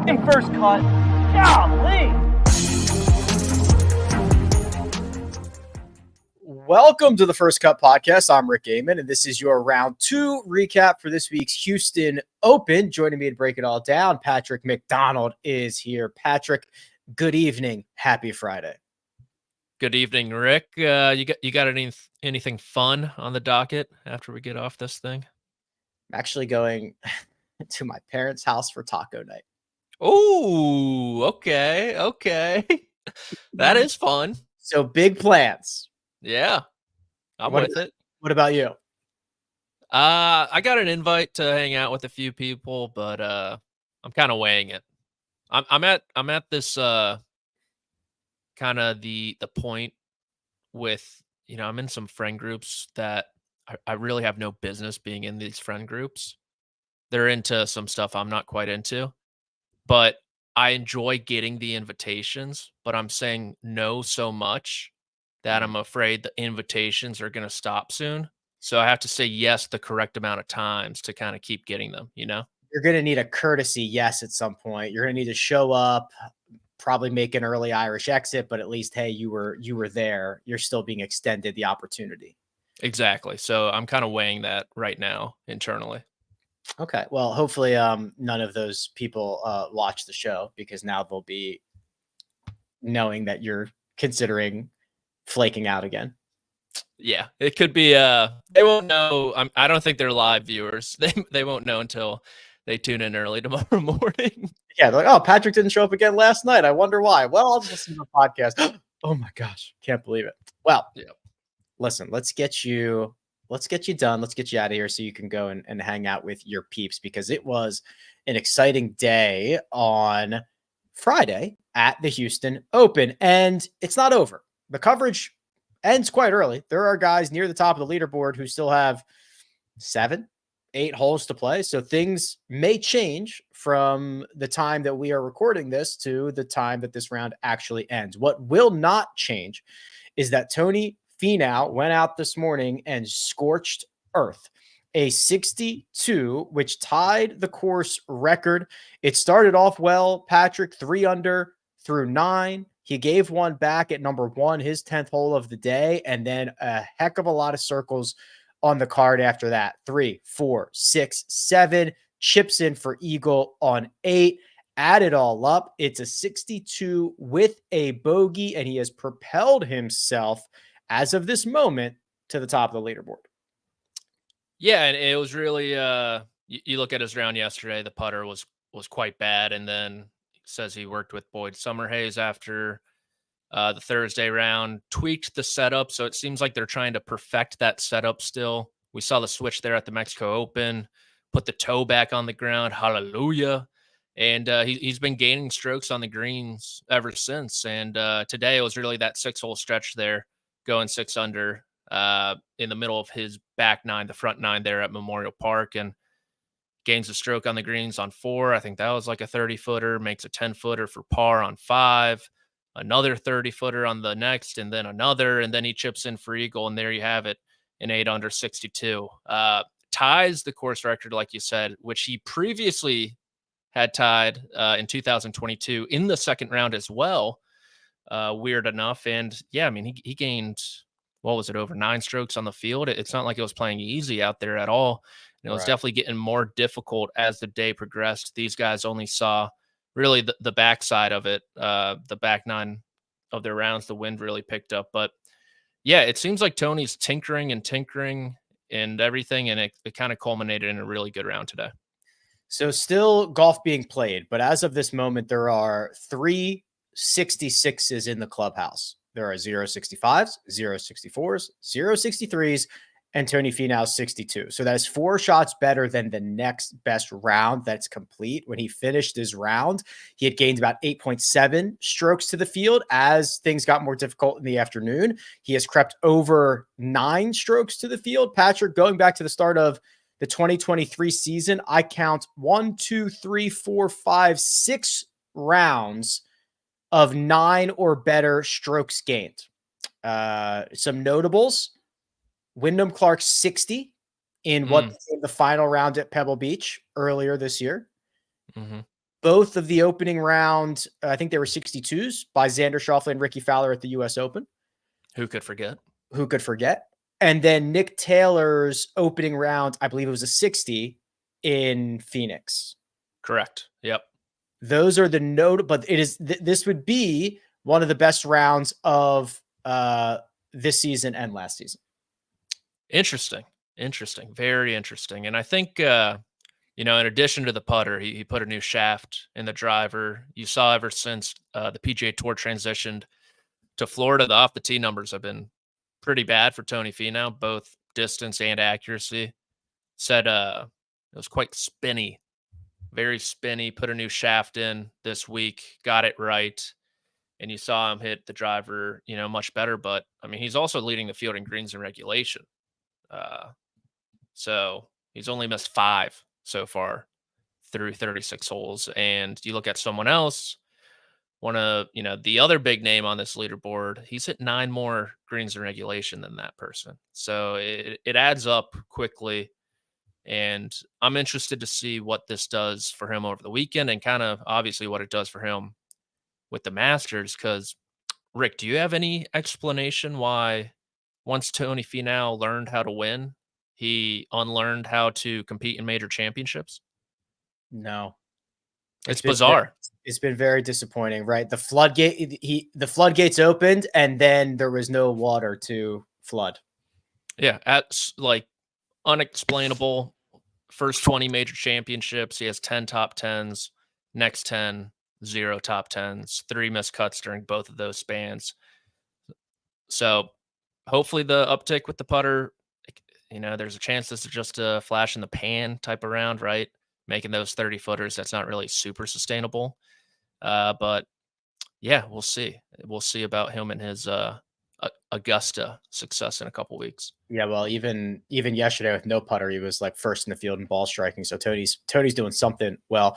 taking first cut. Golly. Welcome to the First Cut Podcast. I'm Rick Gehman, and this is your round 2 recap for this week's Houston Open. Joining me to break it all down, Patrick McDonald is here. Patrick, good evening. Happy Friday. Good evening, Rick. You got anything fun on the docket after we get off this thing? I'm actually going to my parents' house for taco night. Oh, okay. That is fun. So big plans. Yeah, I'm with it. What about you? I got an invite to hang out with a few people, but I'm kind of weighing it. I'm at this kind of the point with, I'm in some friend groups that I really have no business being in these friend groups. They're into some stuff I'm not quite into, but I enjoy getting the invitations, but I'm saying no so much that I'm afraid the invitations are going to stop soon. So I have to say yes the correct amount of times to kind of keep getting them, You're going to need a courtesy yes at some point. You're going to need to show up, probably make an early Irish exit, but at least, hey, you were there. You're still being extended the opportunity. Exactly. So I'm kind of weighing that right now internally. Okay. Well, hopefully none of those people watch the show, because now they'll be knowing that you're considering flaking out again. Yeah, it could be they won't know. I don't think they're live viewers. They won't know until they tune in early tomorrow morning. Yeah, they're like, oh, Patrick didn't show up again last night. I wonder why. Well, I'll just listen to the podcast. Oh my gosh, can't believe it. Well, yeah. Listen, let's get you done. Let's get you out of here so you can go and hang out with your peeps, because it was an exciting day on Friday at the Houston Open, and it's not over. The coverage ends quite early. There are guys near the top of the leaderboard who still have 7-8 holes to play. So things may change from the time that we are recording this to the time that this round actually ends. What will not change is that Tony Finau went out this morning and scorched earth. A 62, which tied the course record. It started off well, Patrick, 3 under through 9. He gave one back at number 1, his 10th hole of the day, and then a heck of a lot of circles on the card after that. 3, 4, 6, 7, chips in for eagle on 8. Add it all up, it's a 62 with a bogey, and he has propelled himself, as of this moment, to the top of the leaderboard. Yeah, and it was really you look at his round yesterday, the putter was quite bad, and then says he worked with Boyd Summerhays after the Thursday round, tweaked the setup. So it seems like they're trying to perfect that setup still. We saw the switch there at the Mexico Open, put the toe back on the ground. Hallelujah. And he's been gaining strokes on the greens ever since. And today it was really that 6-hole stretch there, going 6 under in the middle of his back 9, the front 9 there at Memorial Park, and gains a stroke on the greens on 4. I think that was like a 30-footer, makes a 10-footer for par on 5, another 30-footer on the next, and then another, and then he chips in for eagle, and there you have it, an 8 under 62. Ties the course record, like you said, which he previously had tied in 2022 in the second round as well, weird enough. And yeah, I mean, he gained, what was it, over 9 strokes on the field. It's not like it was playing easy out there at all. It was definitely getting more difficult as the day progressed. These guys only saw really the backside of it, the back 9 of their rounds. The wind really picked up. But yeah, it seems like Tony's tinkering and everything, and it kind of culminated in a really good round today. So still golf being played, but as of this moment, there are 3 66s in the clubhouse. There are 0.65s, 0.64s, 0.63s, and Tony Finau 62. So that is 4 shots better than the next best round that's complete. When he finished his round, he had gained about 8.7 strokes to the field. As things got more difficult in the afternoon, he has crept over 9 strokes to the field. Patrick, going back to the start of the 2023 season, I count 1, 2, 3, 4, 5, 6 rounds of 9 or better strokes gained. Some notables: Wyndham Clark 60 in what became the final round at Pebble Beach earlier this year. Mm-hmm. both of the opening round, I think they were 62s by Xander Schauffele and Ricky Fowler at the U.S. Open. Who could forget? Who could forget? And then Nick Taylor's opening round, I believe it was a 60 in Phoenix. Correct. Yep. Those are the note, but it is this would be one of the best rounds of this season and last season. Interesting. Very interesting. And I think, in addition to the putter, he put a new shaft in the driver. You saw ever since the PGA Tour transitioned to Florida, the off the tee numbers have been pretty bad for Tony Finau, both distance and accuracy. Said it was quite spinny, very spinny. Put a new shaft in this week, got it right. And you saw him hit the driver, much better. But I mean, he's also leading the field in greens and regulation. So he's only missed 5 so far through 36 holes. And you look at someone else, one of, the other big name on this leaderboard, he's hit 9 more greens in regulation than that person. So it adds up quickly. And I'm interested to see what this does for him over the weekend and kind of obviously what it does for him with the Masters. Because, Rick, do you have any explanation why once Tony Finau learned how to win, he unlearned how to compete in major championships? No. It's bizarre. It's been very disappointing, right? The floodgates opened and then there was no water to flood. Yeah, unexplainable. First 20 major championships, he has 10 top 10s. Next 10, 0 top 10s, 3 missed cuts during both of those spans. So hopefully the uptick with the putter, there's a chance this is just a flash in the pan type of round, right? Making those 30 footers, that's not really super sustainable. But yeah, we'll see. We'll see about him and his Augusta success in a couple weeks. Yeah, well, even yesterday with no putter, he was like first in the field in ball striking. So Tony's doing something well.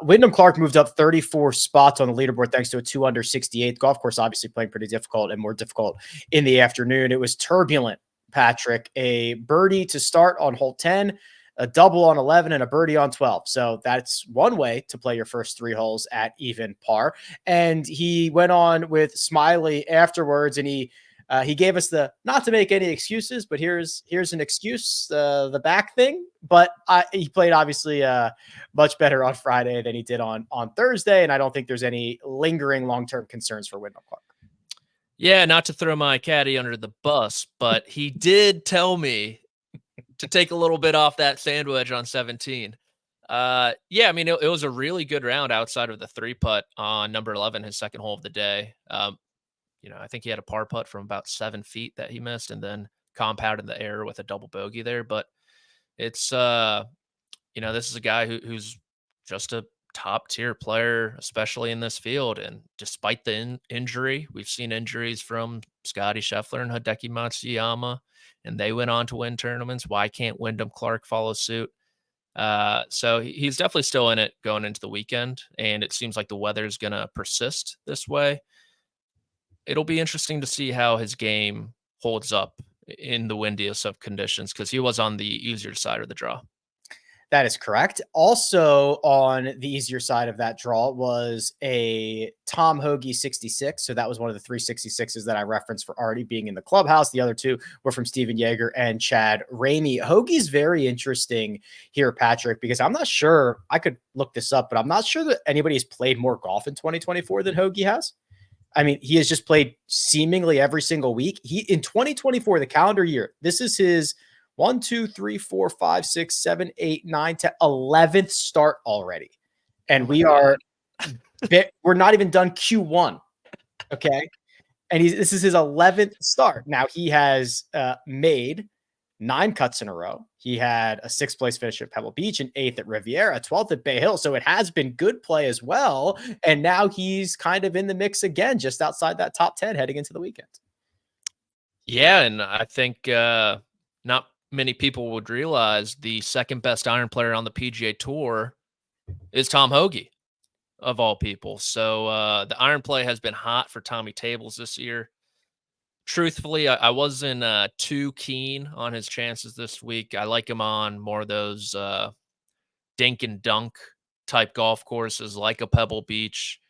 Wyndham Clark moved up 34 spots on the leaderboard thanks to a 2 under 68. Golf course obviously playing pretty difficult and more difficult in the afternoon. It was turbulent, Patrick. A birdie to start on hole 10, a double on 11, and a birdie on 12. So that's one way to play your first 3 holes at even par. And he went on with Smiley afterwards, and he gave us the, not to make any excuses, but here's an excuse, the back thing. But he played obviously much better on Friday than he did on Thursday, and I don't think there's any lingering long-term concerns for Wyndham Clark. Yeah, not to throw my caddy under the bus, but he did tell me to take a little bit off that sand wedge on 17. Yeah, I mean, it was a really good round outside of the 3-putt on number 11, his second hole of the day. I think he had a par putt from about 7 feet that he missed and then compounded the error with a double bogey there. But it's, this is a guy who's just a top tier player, especially in this field. And despite the injury, we've seen injuries from Scottie Scheffler and Hideki Matsuyama, and they went on to win tournaments. Why can't Wyndham Clark follow suit? So he's definitely still in it going into the weekend, and it seems like the weather is going to persist this way. It'll be interesting to see how his game holds up in the windiest of conditions, because he was on the easier side of the draw. That is correct. Also on the easier side of that draw was a Tom Hoge 66. So that was one of the 3 66s that I referenced for already being in the clubhouse. The other 2 were from Steven Yeager and Chad Ramey. Hoagie's very interesting here, Patrick, because I'm not sure, I could look this up, but I'm not sure that anybody has played more golf in 2024 than Hoge has. I mean, he has just played seemingly every single week. In 2024, the calendar year, this is his 1, 2, 3, 4, 5, 6, 7, 8, 9, 10, 11th start already. And we're not even done Q1. Okay. And this is his 11th start. Now he has made 9 cuts in a row. He had a 6th place finish at Pebble Beach, an 8th at Riviera, 12th at Bay Hill. So it has been good play as well. And now he's kind of in the mix again, just outside that top 10 heading into the weekend. Yeah. And I think not many people would realize the second best iron player on the PGA Tour is Tom Hoge, of all people. So the iron play has been hot for Tommy Tables this year. Truthfully, I wasn't too keen on his chances this week. I like him on more of those dink and dunk type golf courses like a Pebble Beach,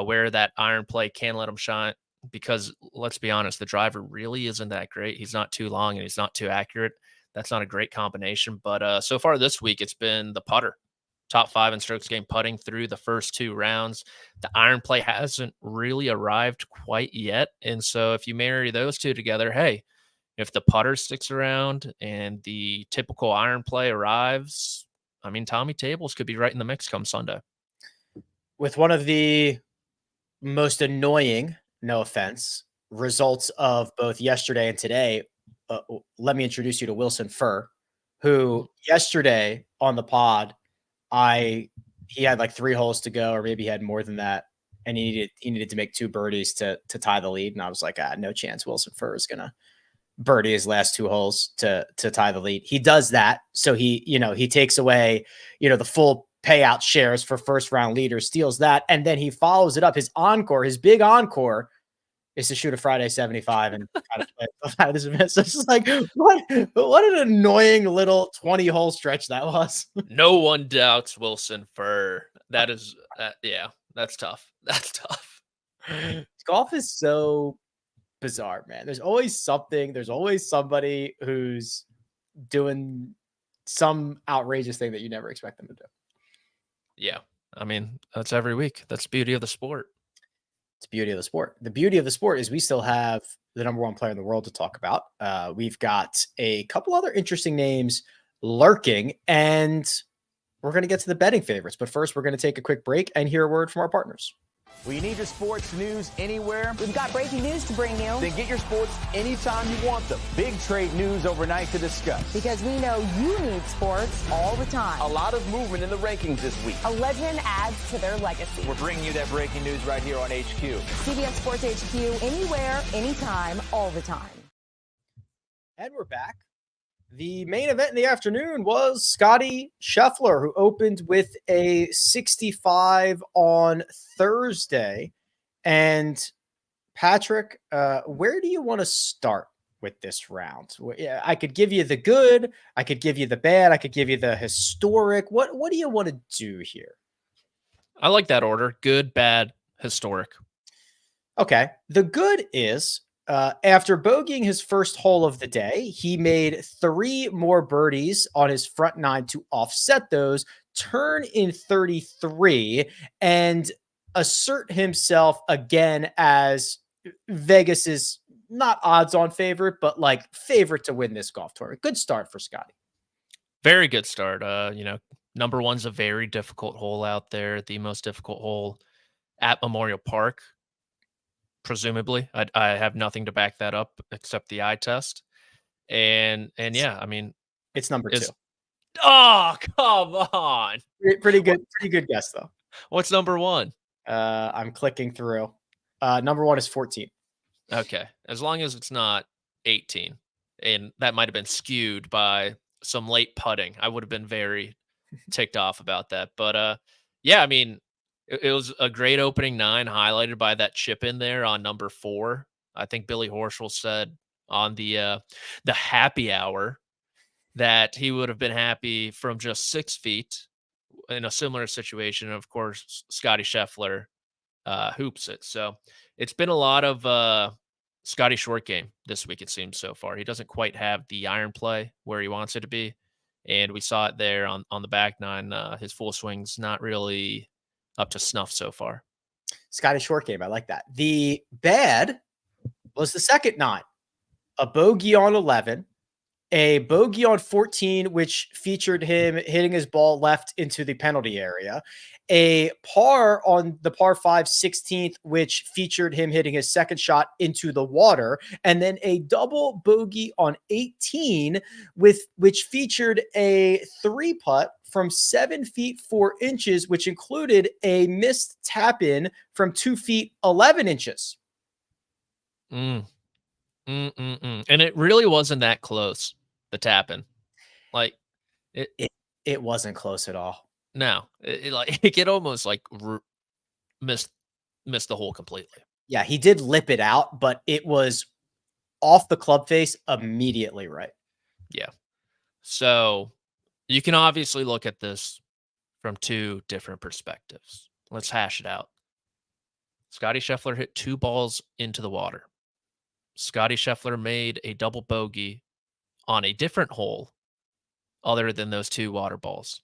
where that iron play can let him shine. Because let's be honest, the driver really isn't that great. He's not too long and he's not too accurate. That's not a great combination. But so far this week, it's been the putter. Top 5 in strokes gained putting through the first 2 rounds. The iron play hasn't really arrived quite yet. And so if you marry those two together, hey, if the putter sticks around and the typical iron play arrives, I mean, Tommy Tables could be right in the mix come Sunday. With one of the most annoying, no offense, results of both yesterday and today, let me introduce you to Wilson Furr, who yesterday on the pod, he had like 3 holes to go, or maybe he had more than that, and he needed to make 2 birdies to tie the lead. And I was like, no chance Wilson Furr is gonna birdie his last 2 holes to tie the lead. He does that, so he takes away the full payout shares for first round leader, steals that, and then he follows it up. His big encore is to shoot a Friday 75 and kind of play out of this event. So it's just like, what an annoying little 20-hole stretch that was. No one doubts Wilson Furr. That is, yeah, that's tough. That's tough. Golf is so bizarre, man. There's always something. There's always somebody who's doing some outrageous thing that you never expect them to do. Yeah. I mean, that's every week. That's the beauty of the sport. It's the beauty of the sport. The beauty of the sport is we still have the number 1 player in the world to talk about. We've got a couple other interesting names lurking, and we're going to get to the betting favorites. But first, we're going to take a quick break and hear a word from our partners. We need your sports news anywhere. We've got breaking news to bring you. Then get your sports anytime you want them. Big trade news overnight to discuss. Because we know you need sports all the time. A lot of movement in the rankings this week. A legend adds to their legacy. We're bringing you that breaking news right here on HQ. CBS Sports HQ, anywhere, anytime, all the time. And we're back. The main event in the afternoon was Scottie Scheffler, who opened with a 65 on Thursday. And Patrick, where do you want to start with this round? I could give you the good, I could give you the bad, I could give you the historic. What do you want to do here? I like that order. Good, bad, historic. Okay. The good is, after bogeying his first hole of the day, he made 3 more birdies on his front 9 to offset those, turn in 33, and assert himself again as Vegas's not odds-on favorite, but like favorite to win this golf tournament. Good start for Scottie. Very good start. Number 1's a very difficult hole out there, the most difficult hole at Memorial Park. Presumably, I have nothing to back that up except the eye test, and yeah, I mean, it's number 2. Oh, come on! Pretty good guess though. What's number 1? I'm clicking through. Number 1 is 14. Okay, as long as it's not 18, and that might have been skewed by some late putting, I would have been very ticked off about that. But yeah, I mean. It was a great opening 9, highlighted by that chip in there on number 4. I think Billy Horschel said on the happy hour that he would have been happy from just 6 feet in a similar situation. And of course, Scottie Scheffler hoops it. So it's been a lot of Scottie short game this week, it seems so far. He doesn't quite have the iron play where he wants it to be. And we saw it there on the back 9. His full swing's not really up to snuff so far. Scottie short game. I like that. The bad was the second 9, a bogey on 11, a bogey on 14, which featured him hitting his ball left into the penalty area, a par on the par 5 16th, which featured him hitting his second shot into the water, and then a double bogey on 18, which featured a 3-putt from 7 feet 4 inches, which included a missed tap in from 2 feet 11 inches. And it really wasn't that close, the tap in. Like it wasn't close at all. No, it almost like missed the hole completely. Yeah, he did lip it out, but it was off the club face immediately, right? Yeah. So you can obviously look at this from two different perspectives. Let's hash it out. Scottie Scheffler hit 2 balls into the water. Scottie Scheffler made a double bogey on a different hole other than those 2 water balls.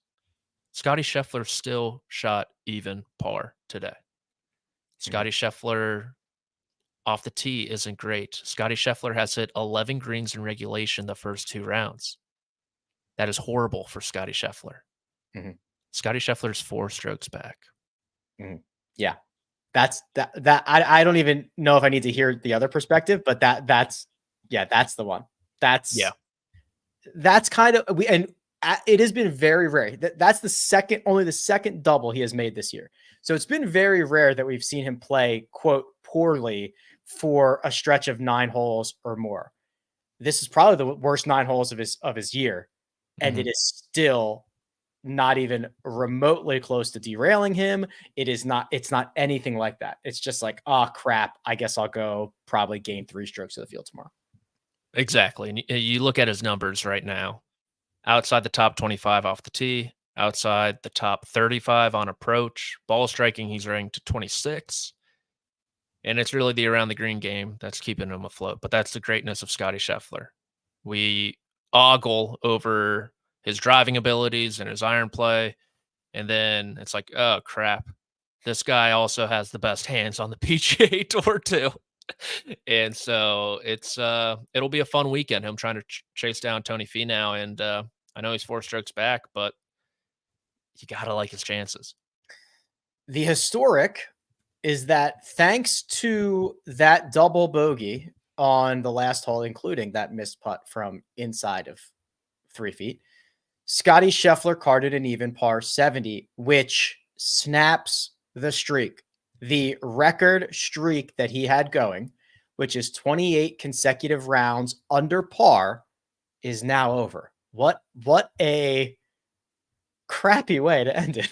Scottie Scheffler still shot even par today. Scottie Scheffler off the tee isn't great. Scottie Scheffler has hit 11 greens in regulation the first 2 rounds. That is horrible for Scottie Scheffler. Scottie Scheffler's 4 strokes back. Yeah. That I don't even know if I need to hear the other perspective, but that's the one. That's kind of, it has been very rare. That's only the second double he has made this year. So it's been very rare that we've seen him play, quote, poorly for a stretch of 9 holes or more. This is probably the worst 9 holes of his year. And it is still not even remotely close to derailing him. It's not anything like that. It's just like, oh crap, I guess I'll go probably gain 3 strokes to the field tomorrow. Exactly. And you look at his numbers right now, outside the top 25 off the tee, outside the top 35 on approach, ball striking, he's ranked to 26. And it's really the around the green game that's keeping him afloat. But that's the greatness of Scottie Scheffler. We ogle over his driving abilities and his iron play. And then it's like, oh, crap. This guy also has the best hands on the PGA Tour, too. And so it'll be a fun weekend, him trying to chase down Tony Finau. And I know he's 4 strokes back, but you got to like his chances. The historic is that thanks to that double bogey on the last hole, including that missed putt from inside of 3 feet, Scottie Scheffler carded an even par 70, which snaps the streak. The record streak that he had going, which is 28 consecutive rounds under par, is now over. What a crappy way to end it.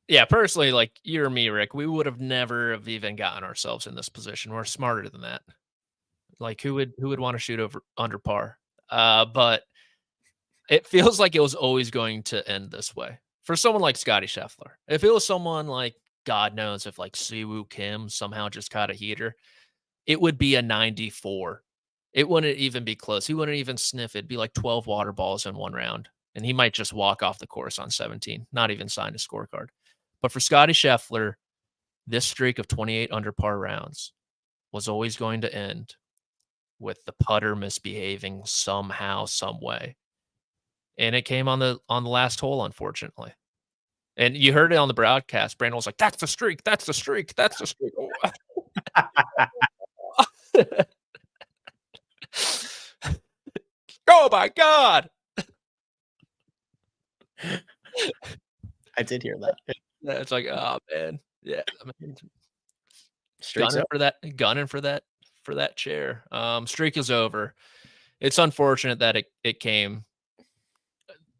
Yeah, personally, like you or me, Rick, we would have never have even gotten ourselves in this position. We're smarter than that. Like who would want to shoot under par? But it feels like it was always going to end this way for someone like Scottie Scheffler. If it was someone like, God knows, if like Siwoo Kim somehow just caught a heater, it would be a 94. It wouldn't even be close. He wouldn't even sniff it. It'd be like 12 water balls in one round. And he might just walk off the course on 17, not even sign a scorecard. But for Scottie Scheffler, this streak of 28 under par rounds was always going to end with the putter misbehaving somehow, some way. And it came on the last hole, unfortunately. And you heard it on the broadcast. Brandon was like, that's the streak. That's the streak. That's the streak. Oh, my God. I did hear that. Yeah, it's like, oh, man. Yeah. I mean, gunning for that chair. Streak is over. It's unfortunate that it came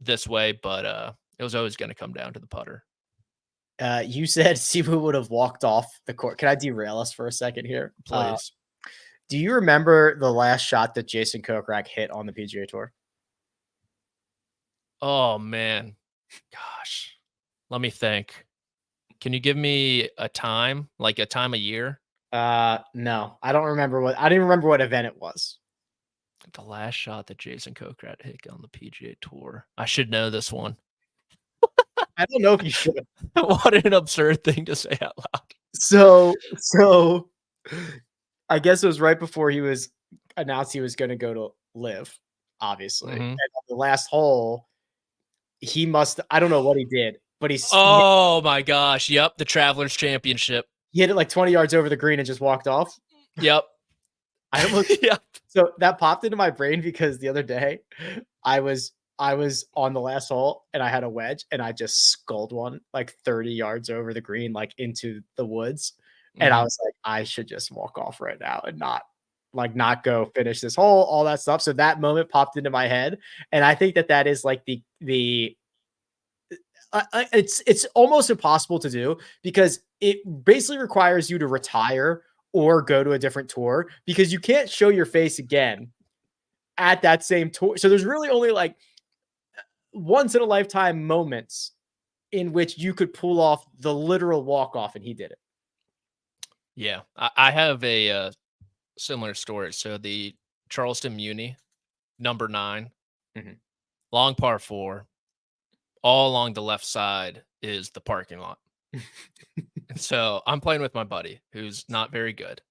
this way, but it was always going to come down to the putter. You said Siwoo would have walked off the court. Can I derail us for a second here? Please. Do you remember the last shot that Jason Kokrak hit on the PGA Tour? Oh, man. Gosh. Let me think. Can you give me a time, like a time of year? No. I don't remember I didn't remember what event it was. The last shot that Jason Kokrak hit on the PGA Tour. I should know this one. I don't know if you should. What an absurd thing to say out loud. So I guess it was right before he was announced he was going to go to live, obviously. And on the last hole, I don't know what he did, but oh my gosh. Yep. The Travelers Championship. He hit it like 20 yards over the green and just walked off. Yep. Yep. So that popped into my brain because the other day I was on the last hole and I had a wedge and I just sculled one like 30 yards over the green, like into the woods. And I was like, I should just walk off right now and not go finish this hole, all that stuff. So that moment popped into my head. And I think that is like it's almost impossible to do because it basically requires you to retire or go to a different tour because you can't show your face again at that same tour. So there's really only like once in a lifetime moments in which you could pull off the literal walk-off, and he did it. Yeah, I have a similar story. So the Charleston Muni, number 9, long par 4, all along the left side is the parking lot. So I'm playing with my buddy who's not very good,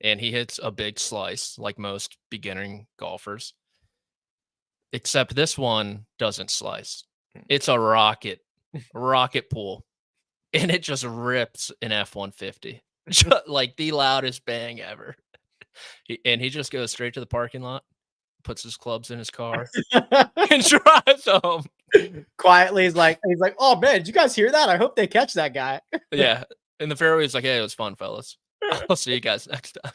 and he hits a big slice like most beginning golfers. Except this one doesn't slice. It's a rocket pool, and it just rips an F-150. Like the loudest bang ever. And he just goes straight to the parking lot, puts his clubs in his car, and drives home. Quietly, he's like, oh man, did you guys hear that? I hope they catch that guy. Yeah. In the fairway, he's like, hey, it was fun, fellas. I'll see you guys next time.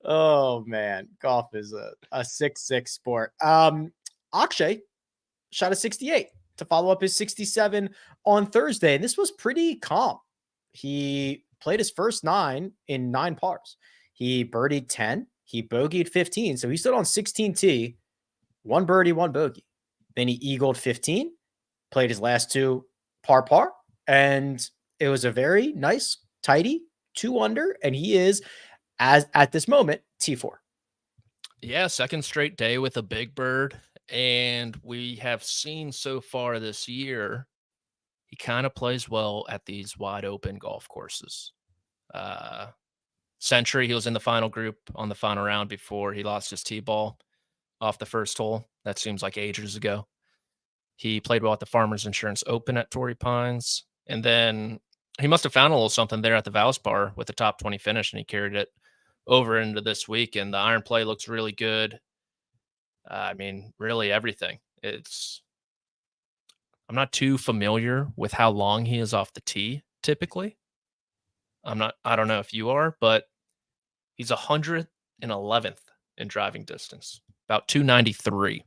Oh man, golf is a 6-6 sport. Akshay shot a 68 to follow up his 67 on Thursday, and this was pretty calm. He played his first 9 in 9 pars. He birdied 10. He bogeyed 15. So he stood on 16T, 1 birdie, 1 bogey. Then he eagled 15, played his last 2 par, and it was a very nice, tidy 2 under, and he is, as at this moment, T4. Yeah, second straight day with a big bird, and we have seen so far this year he kind of plays well at these wide open golf courses. Century, he was in the final group on the final round before he lost his tee ball off the first hole. That seems like ages ago. He played well at the Farmers Insurance Open at Torrey Pines, and then he must have found a little something there at the Valspar with the top 20 finish, and he carried it over into this week, and the iron play looks really good. I mean, really everything. I'm not too familiar with how long he is off the tee typically. I don't know if you are, but he's 111th in driving distance, about 293.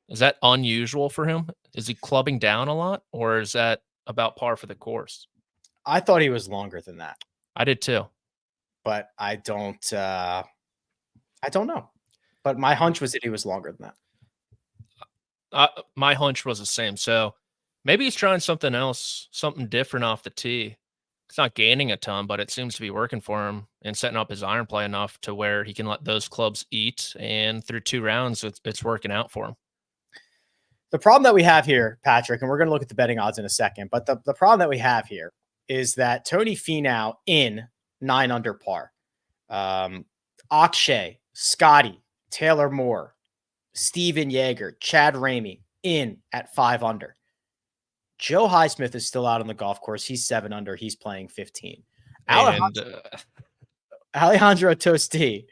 Is that unusual for him? Is he clubbing down a lot, or is that about par for the course? I thought he was longer than that. I did too. But I don't know. But my hunch was that he was longer than that. My hunch was the same. So maybe he's trying something else, something different off the tee. It's not gaining a ton, but it seems to be working for him and setting up his iron play enough to where he can let those clubs eat. And through 2 rounds, it's working out for him. The problem that we have here, Patrick, and we're going to look at the betting odds in a second, but the problem that we have here is that Tony Finau in 9 under par. Akshay, Scottie, Taylor Moore, Steven Yeager, Chad Ramey in at 5 under. Joe Highsmith is still out on the golf course. He's 7 under. He's playing 15. Alejandro Tosti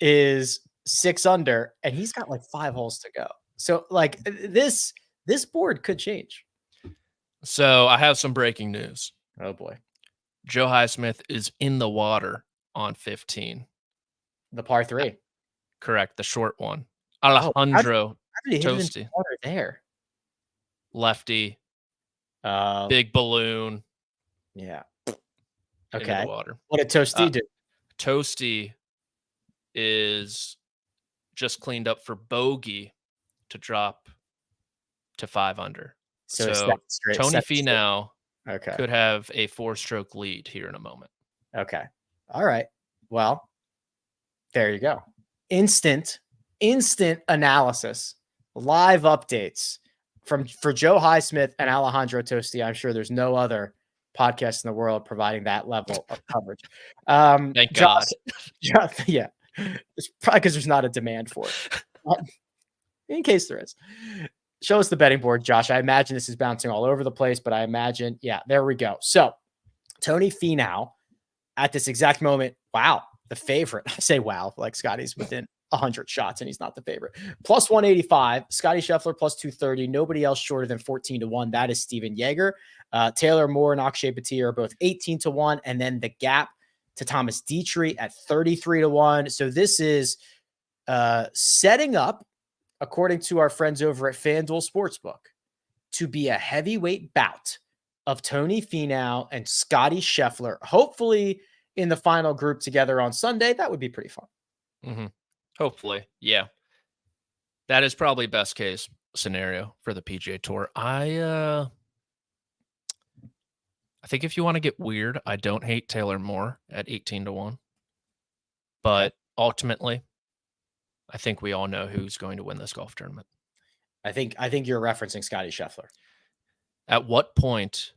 is 6 under, and he's got like 5 holes to go. So like this board could change. So I have some breaking news. Oh boy. Joe Highsmith is in the water on 15. The par 3. Correct. The short one. Alejandro Tosti. Water there. Lefty. Big balloon. Yeah. Okay. Okay. Water. What did Tosti do? Tosti is just cleaned up for bogey to drop to 5 under. So Tony Finau could have a 4-stroke lead here in a moment. Okay. All right. Well, there you go. Instant analysis, live updates for Joe Highsmith and Alejandro Tosti. I'm sure there's no other podcast in the world providing that level of coverage. Thank God. Yeah. It's probably because there's not a demand for it. In case there is. Show us the betting board, Josh. I imagine this is bouncing all over the place, but I imagine, yeah, there we go. So Tony Finau at this exact moment, wow, the favorite. I say wow, like Scottie's within 100 shots and he's not the favorite. Plus 185, Scottie Scheffler plus 230. Nobody else shorter than 14-1. That is Steven Yeager. Taylor Moore and Akshay Bhatia are both 18-1. And then the gap to Thomas Dietrich at 33-1. So this is setting up, according to our friends over at FanDuel Sportsbook, to be a heavyweight bout of Tony Finau and Scottie Scheffler, hopefully in the final group together on Sunday. That would be pretty fun. Mm-hmm. Hopefully. Yeah. That is probably best case. scenario for the PGA Tour. I think if you want to get weird, I don't hate Taylor Moore at 18-1. But ultimately, I think we all know who's going to win this golf tournament. I think you're referencing Scottie Scheffler. At what point,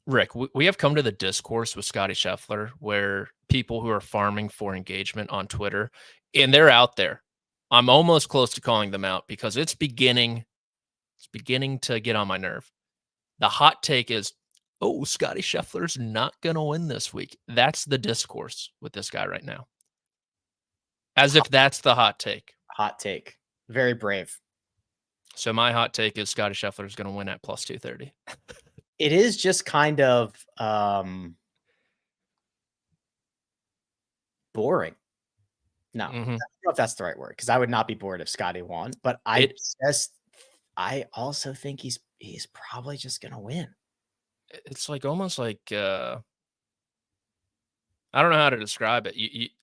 Rick, we have come to the discourse with Scottie Scheffler where people who are farming for engagement on Twitter, and they're out there. I'm almost close to calling them out because it's beginning to get on my nerve. The hot take is, oh, Scottie Scheffler's not going to win this week. That's the discourse with this guy right now. As if that's the hot take. Hot take. Very brave. So my hot take is Scottie Scheffler is going to win at plus 230. It is just kind of boring. No, I don't know if that's the right word, because I would not be bored if Scottie won. But I also think he's probably just going to win. It's like almost like I don't know how to describe it.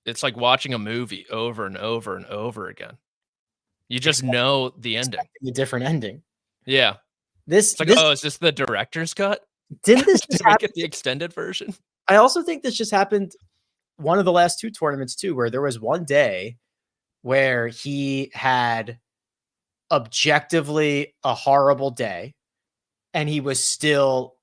It's like watching a movie over and over and over again. You just know the ending. A different ending. Yeah. Is this the director's cut? Didn't this just happen? Get the extended version? I also think this just happened one of the last two tournaments too, where there was one day where he had objectively a horrible day and he was still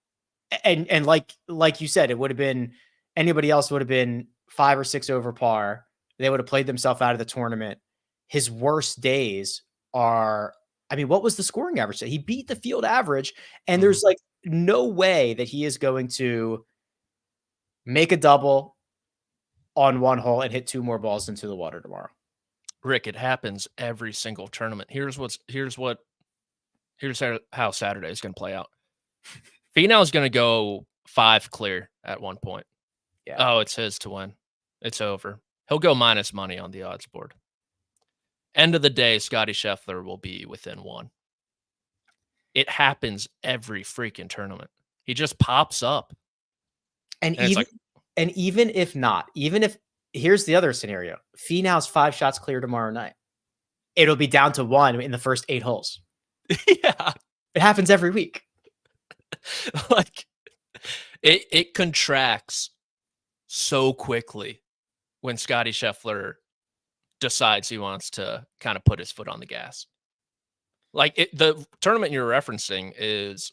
and like you said, it would have been anybody else would have been 5 or 6 over par. They would have played themselves out of the tournament. His worst days are, I mean, what was the scoring average? He beat the field average, and there's like no way that he is going to make a double on one hole and hit 2 more balls into the water tomorrow. Rick, it happens every single tournament. Here's how Saturday is going to play out. Finau is going to go 5 clear at one point. Yeah. Oh, it's his to win. It's over. He'll go minus money on the odds board. End of the day, Scottie Scheffler will be within 1. It happens every freaking tournament. He just pops up. And even if not, here's the other scenario. Finau's 5 shots clear tomorrow night. It'll be down to 1 in the first 8 holes. Yeah. It happens every week. Like it contracts so quickly when Scottie Scheffler decides he wants to kind of put his foot on the gas. Like the tournament you're referencing is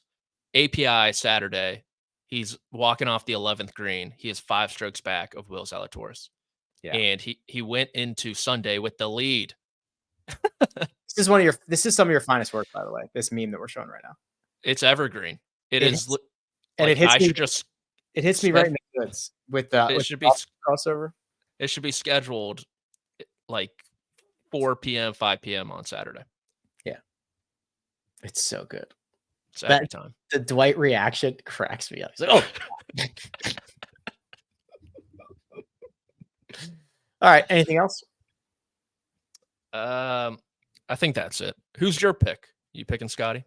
API Saturday. He's walking off the 11th green. He is 5 strokes back of Will Zalatoris. Yeah. And he went into Sunday with the lead. This is some of your finest work, by the way. This meme that we're showing right now. It's evergreen. It is. And it hits me right in the goods with crossover. It should be scheduled like 4 p.m., 5 p.m. on Saturday. Yeah. It's so good. It's every time. The Dwight reaction cracks me up. He's like, oh. All right. Anything else? I think that's it. Who's your pick? You picking Scottie?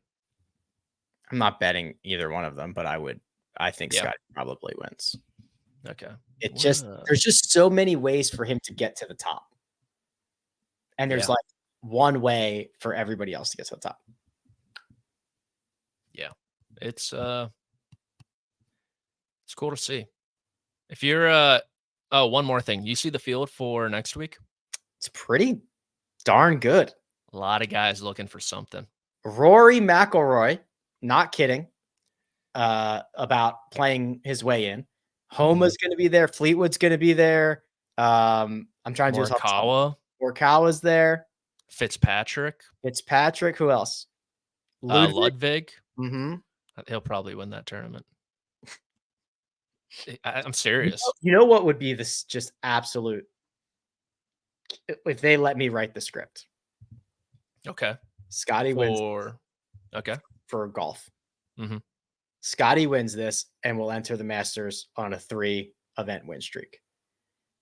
I'm not betting either one of them, but I think Scottie probably wins. Okay. There's just so many ways for him to get to the top. And there's like one way for everybody else to get to the top. Yeah. It's cool to see. If you're one more thing. You see the field for next week? It's pretty darn good. A lot of guys looking for something. Rory McIlroy, not kidding, about playing his way in. Homa's going to be there. Fleetwood's going to be there. I'm trying to do Morikawa. Morikawa's there. Fitzpatrick. Who else? Ludwig. Mm-hmm. He'll probably win that tournament. I'm serious. You know what would be this just absolute if they let me write the script? Okay. Scottie wins. For golf. Mm-hmm. Scottie wins this and will enter the Masters on a 3-event win streak.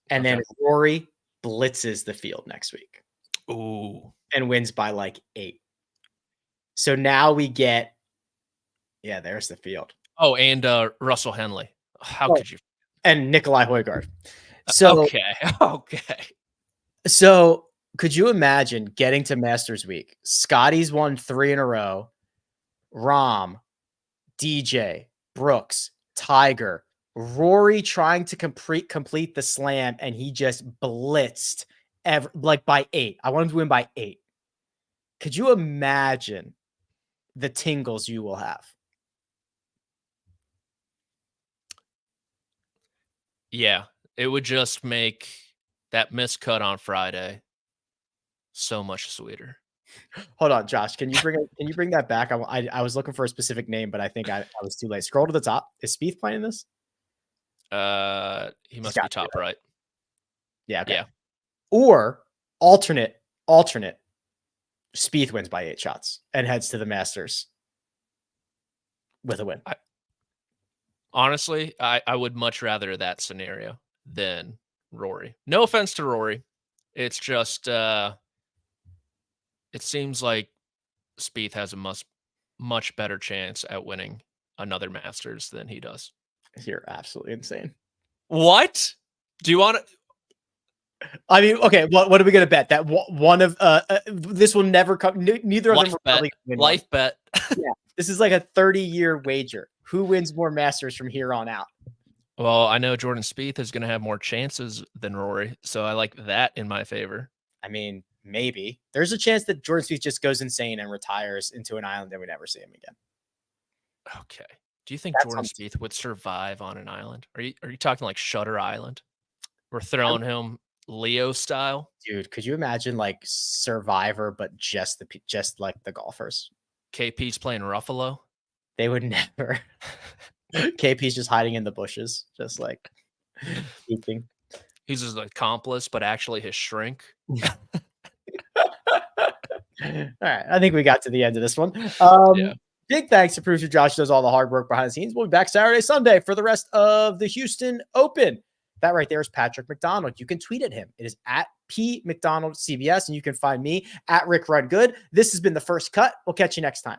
And then Rory blitzes the field next week. Ooh. And wins by like 8. So now we get, there's the field. Oh, and Russell Henley. How could you? And Nikolai Højgaard. So okay. So could you imagine getting to Masters Week? Scottie's won 3 in a row. Rahm, DJ, Brooks, Tiger, Rory trying to complete the slam, and he just blitzed by 8. I want him to win by 8. Could you imagine the tingles you will have? Yeah, it would just make that miscut on Friday so much sweeter. Hold on, Josh. Can you bring that back? I was looking for a specific name, but I think I was too late. Scroll to the top. Is Spieth playing this? He must be top right. Yeah. Okay. Yeah. Or alternate. Spieth wins by 8 shots and heads to the Masters with a win. Honestly, I would much rather that scenario than Rory. No offense to Rory. It's just it seems like Spieth has a much better chance at winning another Masters than he does. You're absolutely insane. What? Do you want to? I mean, okay, what are we going to bet? That one of this will never come. Neither of them will probably win. Life bet. Yeah, this is like a 30-year wager. Who wins more Masters from here on out? Well, I know Jordan Spieth is going to have more chances than Rory, so I like that in my favor. I mean, maybe there's a chance that Jordan Spieth just goes insane and retires into an island and we never see him again. Okay. Do you think Jordan Spieth would survive on an island? Are you talking like Shutter Island? We're throwing him Leo style. Dude, could you imagine like Survivor, but just like the golfers? KP's playing Ruffalo. They would never. KP's just hiding in the bushes, just like peeking. He's his accomplice, but actually his shrink. All right, I think we got to the end of this one. Yeah. Big thanks to producer Josh, does all the hard work behind the scenes. We'll be back Saturday, Sunday for the rest of the Houston Open. That right there is Patrick McDonald. You can tweet at him. It is at PMcDonaldCBS, and you can find me at Rick Rudgood. This has been The First Cut. We'll catch you next time.